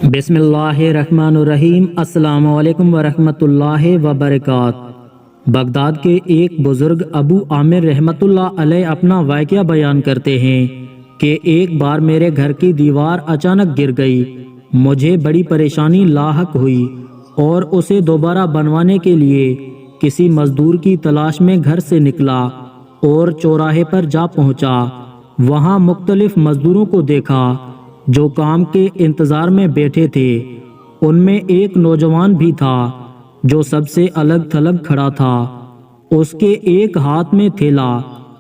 بسم اللہ الرحمن الرحیم۔ السلام علیکم ورحمۃ اللہ وبرکاتہ۔ بغداد کے ایک بزرگ ابو عامر رحمۃ اللہ علیہ اپنا واقعہ بیان کرتے ہیں کہ ایک بار میرے گھر کی دیوار اچانک گر گئی۔ مجھے بڑی پریشانی لاحق ہوئی اور اسے دوبارہ بنوانے کے لیے کسی مزدور کی تلاش میں گھر سے نکلا اور چوراہے پر جا پہنچا۔ وہاں مختلف مزدوروں کو دیکھا جو کام کے انتظار میں بیٹھے تھے۔ ان میں ایک نوجوان بھی تھا جو سب سے الگ تھلگ کھڑا تھا۔ اس کے ایک ہاتھ میں تھیلا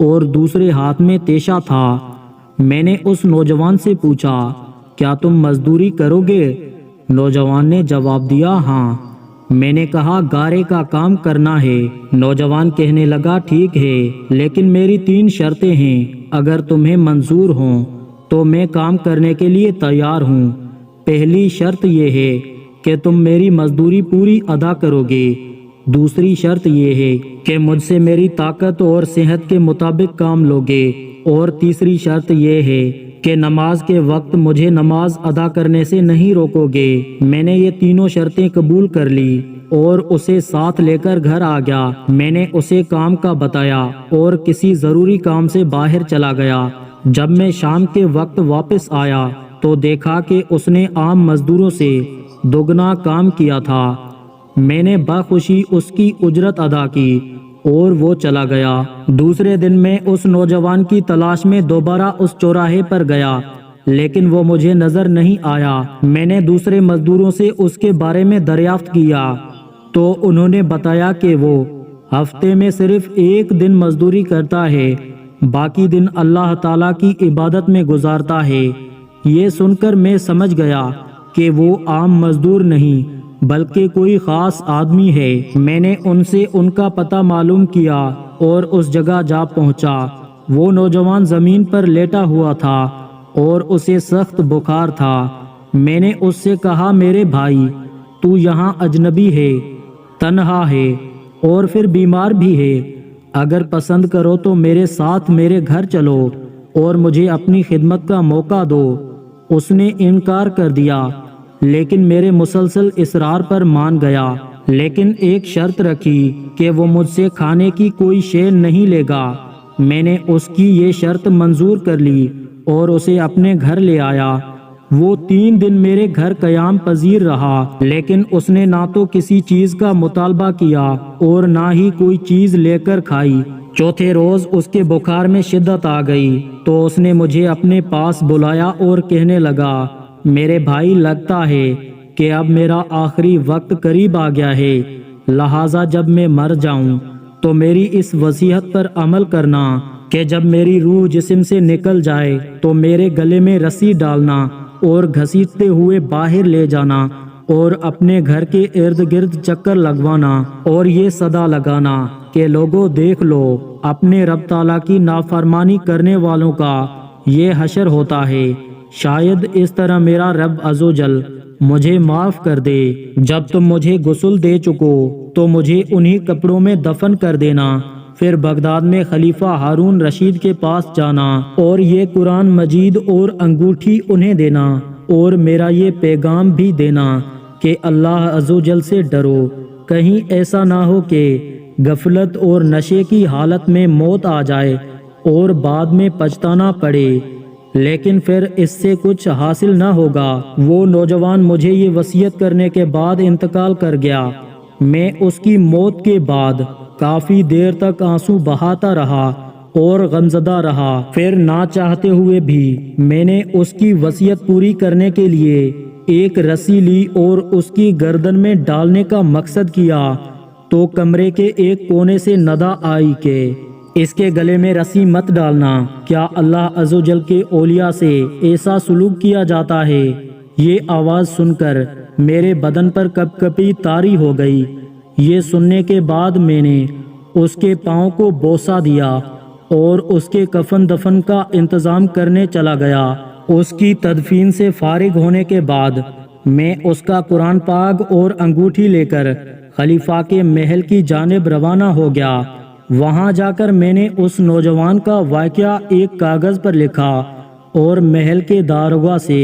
اور دوسرے ہاتھ میں تیشا تھا۔ میں نے اس نوجوان سے پوچھا، کیا تم مزدوری کرو گے؟ نوجوان نے جواب دیا، ہاں۔ میں نے کہا، گارے کا کام کرنا ہے۔ نوجوان کہنے لگا، ٹھیک ہے، لیکن میری 3 شرطیں ہیں۔ اگر تمہیں منظور ہوں تو میں کام کرنے کے لیے تیار ہوں۔ پہلی شرط یہ ہے کہ تم میری مزدوری پوری ادا کرو گے۔ دوسری شرط یہ ہے کہ مجھ سے میری طاقت اور صحت کے مطابق کام لوگے۔ اور تیسری شرط یہ ہے کہ نماز کے وقت مجھے نماز ادا کرنے سے نہیں روکو گے۔ میں نے یہ تینوں شرطیں قبول کر لی اور اسے ساتھ لے کر گھر آ گیا۔ میں نے اسے کام کا بتایا اور کسی ضروری کام سے باہر چلا گیا۔ جب میں شام کے وقت واپس آیا تو دیکھا کہ اس نے عام مزدوروں سے دوگنا کام کیا تھا۔ میں نے بخوشی اس کی اجرت ادا کی اور وہ چلا گیا۔ دوسرے دن میں اس نوجوان کی تلاش میں دوبارہ اس چوراہے پر گیا، لیکن وہ مجھے نظر نہیں آیا۔ میں نے دوسرے مزدوروں سے اس کے بارے میں دریافت کیا تو انہوں نے بتایا کہ وہ ہفتے میں صرف 1 دن مزدوری کرتا ہے، باقی دن اللہ تعالیٰ کی عبادت میں گزارتا ہے۔ یہ سن کر میں سمجھ گیا کہ وہ عام مزدور نہیں بلکہ کوئی خاص آدمی ہے۔ میں نے ان سے ان کا پتہ معلوم کیا اور اس جگہ جا پہنچا۔ وہ نوجوان زمین پر لیٹا ہوا تھا اور اسے سخت بخار تھا۔ میں نے اس سے کہا، میرے بھائی، تو یہاں اجنبی ہے، تنہا ہے اور پھر بیمار بھی ہے۔ اگر پسند کرو تو میرے ساتھ میرے گھر چلو اور مجھے اپنی خدمت کا موقع دو۔ اس نے انکار کر دیا، لیکن میرے مسلسل اصرار پر مان گیا، لیکن ایک شرط رکھی کہ وہ مجھ سے کھانے کی کوئی شے نہیں لے گا۔ میں نے اس کی یہ شرط منظور کر لی اور اسے اپنے گھر لے آیا۔ وہ 3 دن میرے گھر قیام پذیر رہا، لیکن اس نے نہ تو کسی چیز کا مطالبہ کیا اور نہ ہی کوئی چیز لے کر کھائی۔ چوتھے روز اس کے بخار میں شدت آ گئی تو اس نے مجھے اپنے پاس بلایا اور کہنے لگا، میرے بھائی، لگتا ہے کہ اب میرا آخری وقت قریب آ گیا ہے، لہٰذا جب میں مر جاؤں تو میری اس وصیت پر عمل کرنا کہ جب میری روح جسم سے نکل جائے تو میرے گلے میں رسی ڈالنا اور گھسیٹتے ہوئے باہر لے جانا اور اپنے گھر کے ارد گرد چکر لگوانا اور یہ صدا لگانا کہ لوگوں، دیکھ لو، اپنے رب تعالیٰ کی نافرمانی کرنے والوں کا یہ حشر ہوتا ہے۔ شاید اس طرح میرا رب عزوجل مجھے معاف کر دے۔ جب تم مجھے غسل دے چکو تو مجھے انہی کپڑوں میں دفن کر دینا۔ پھر بغداد میں خلیفہ ہارون رشید کے پاس جانا اور یہ قرآن مجید اور انگوٹھی انہیں دینا اور میرا یہ پیغام بھی دینا کہ اللہ عزوجل سے ڈرو، کہیں ایسا نہ ہو کہ غفلت اور نشے کی حالت میں موت آ جائے اور بعد میں پچھتانا پڑے، لیکن پھر اس سے کچھ حاصل نہ ہوگا۔ وہ نوجوان مجھے یہ وصیت کرنے کے بعد انتقال کر گیا۔ میں اس کی موت کے بعد کافی دیر تک آنسو بہاتا رہا اور غمزدہ رہا۔ پھر نہ چاہتے ہوئے بھی میں نے اس کی وصیت پوری کرنے کے لیے ایک رسی لی اور اس کی گردن میں ڈالنے کا مقصد کیا تو کمرے کے ایک کونے سے ندا آئی کہ اس کے گلے میں رسی مت ڈالنا، کیا اللہ عزوجل کے اولیاء سے ایسا سلوک کیا جاتا ہے؟ یہ آواز سن کر میرے بدن پر کپ کپی طاری ہو گئی۔ یہ سننے کے بعد میں نے اس کے پاؤں کو بوسہ دیا اور اس کے کفن دفن کا انتظام کرنے چلا گیا۔ اس کی تدفین سے فارغ ہونے کے بعد میں اس کا قرآن پاک اور انگوٹھی لے کر خلیفہ کے محل کی جانب روانہ ہو گیا۔ وہاں جا کر میں نے اس نوجوان کا واقعہ ایک کاغذ پر لکھا اور محل کے داروغہ سے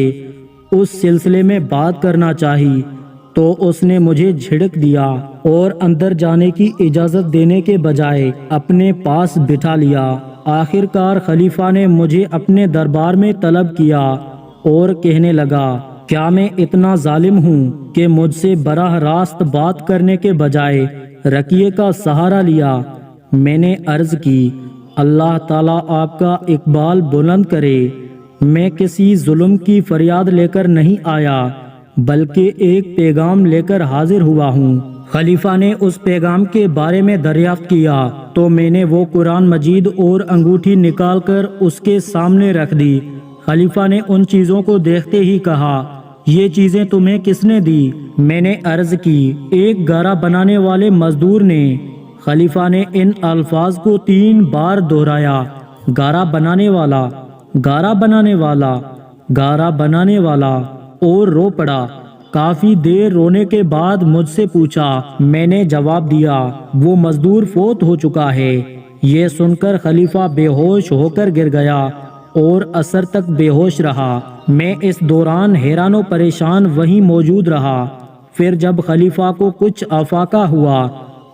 اس سلسلے میں بات کرنا چاہی تو اس نے مجھے جھڑک دیا اور اندر جانے کی اجازت دینے کے بجائے اپنے پاس بٹھا لیا۔ آخر کار خلیفہ نے مجھے اپنے دربار میں طلب کیا اور کہنے لگا، کیا میں اتنا ظالم ہوں کہ مجھ سے براہ راست بات کرنے کے بجائے رقیے کا سہارا لیا؟ میں نے عرض کی، اللہ تعالیٰ آپ کا اقبال بلند کرے، میں کسی ظلم کی فریاد لے کر نہیں آیا بلکہ ایک پیغام لے کر حاضر ہوا ہوں۔ خلیفہ نے اس پیغام کے بارے میں دریافت کیا تو میں نے وہ قرآن مجید اور انگوٹھی نکال کر اس کے سامنے رکھ دی۔ خلیفہ نے ان چیزوں کو دیکھتے ہی کہا، یہ چیزیں تمہیں کس نے دی؟ میں نے عرض کی، ایک گارا بنانے والے مزدور نے۔ خلیفہ نے ان الفاظ کو 3 بار دہرایا، گارا بنانے والا، گارا بنانے والا، گارا بنانے والا، اور رو پڑا۔ کافی دیر رونے کے بعد مجھ سے پوچھا۔ میں نے جواب دیا، وہ مزدور فوت ہو چکا ہے۔ یہ سن کر خلیفہ بے ہوش ہو کر گر گیا اور عصر تک بے ہوش رہا۔ میں اس دوران حیران و پریشان وہیں موجود رہا۔ پھر جب خلیفہ کو کچھ افاقہ ہوا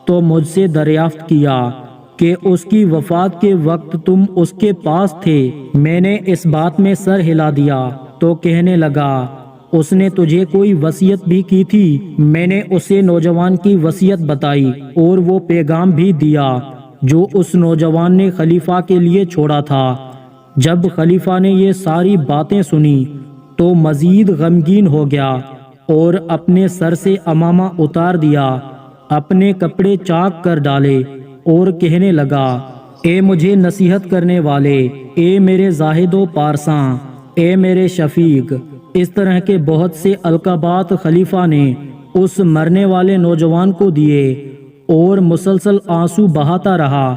تو مجھ سے دریافت کیا کہ اس کی وفات کے وقت تم اس کے پاس تھے؟ میں نے اس بات میں سر ہلا دیا تو کہنے لگا، اس نے تجھے کوئی وصیت بھی کی تھی؟ میں نے اسے نوجوان کی وصیت بتائی اور وہ پیغام بھی دیا جو اس نوجوان نے خلیفہ کے لیے چھوڑا تھا۔ جب خلیفہ نے یہ ساری باتیں سنی تو مزید غمگین ہو گیا اور اپنے سر سے عمامہ اتار دیا، اپنے کپڑے چاک کر ڈالے اور کہنے لگا، اے مجھے نصیحت کرنے والے، اے میرے زاہد و پارساں، اے میرے شفیق۔ اس طرح کے بہت سے القابات خلیفہ نے اس مرنے والے نوجوان کو دیے اور مسلسل آنسو بہاتا رہا۔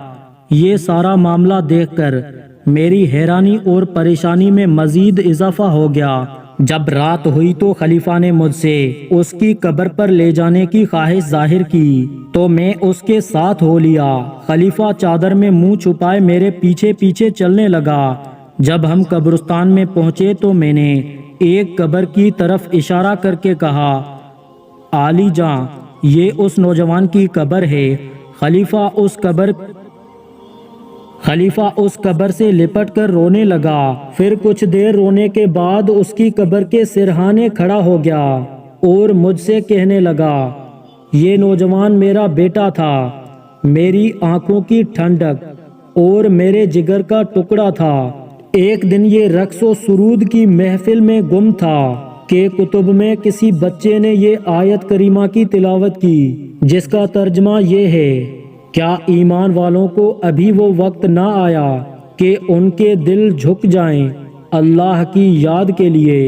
یہ سارا معاملہ دیکھ کر میری حیرانی اور پریشانی میں مزید اضافہ ہو گیا۔ جب رات ہوئی تو خلیفہ نے مجھ سے اس کی قبر پر لے جانے کی خواہش ظاہر کی تو میں اس کے ساتھ ہو لیا۔ خلیفہ چادر میں منہ چھپائے میرے پیچھے پیچھے چلنے لگا۔ جب ہم قبرستان میں پہنچے تو میں نے ایک قبر کی طرف اشارہ کر کے کہا، عالی جاں، یہ اس نوجوان کی قبر ہے۔ خلیفہ اس قبر سے لپٹ کر رونے لگا۔ پھر کچھ دیر رونے کے بعد اس کی قبر کے سرہانے کھڑا ہو گیا اور مجھ سے کہنے لگا، یہ نوجوان میرا بیٹا تھا، میری آنکھوں کی ٹھنڈک اور میرے جگر کا ٹکڑا تھا۔ ایک دن یہ رقص و سرود کی محفل میں گم تھا کہ کتب میں کسی بچے نے یہ آیت کریمہ کی تلاوت کی جس کا ترجمہ یہ ہے، کیا ایمان والوں کو ابھی وہ وقت نہ آیا کہ ان کے دل جھک جائیں اللہ کی یاد کے لیے؟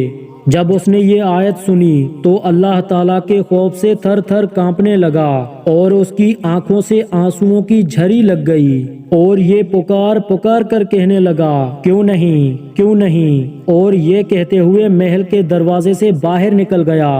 جب اس نے یہ آیت سنی تو اللہ تعالیٰ کے خوف سے تھر تھر کانپنے لگا اور اس کی آنکھوں سے آنسوؤں کی جھری لگ گئی اور یہ پکار پکار کر کہنے لگا، کیوں نہیں، کیوں نہیں، اور یہ کہتے ہوئے محل کے دروازے سے باہر نکل گیا۔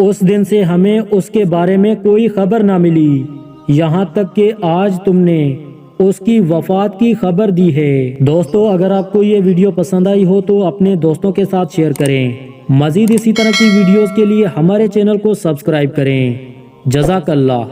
اس دن سے ہمیں اس کے بارے میں کوئی خبر نہ ملی، یہاں تک کہ آج تم نے اس کی وفات کی خبر دی ہے۔ دوستو، اگر آپ کو یہ ویڈیو پسند آئی ہو تو اپنے دوستوں کے ساتھ شیئر کریں۔ مزید اسی طرح کی ویڈیوز کے لیے ہمارے چینل کو سبسکرائب کریں۔ جزاک اللہ۔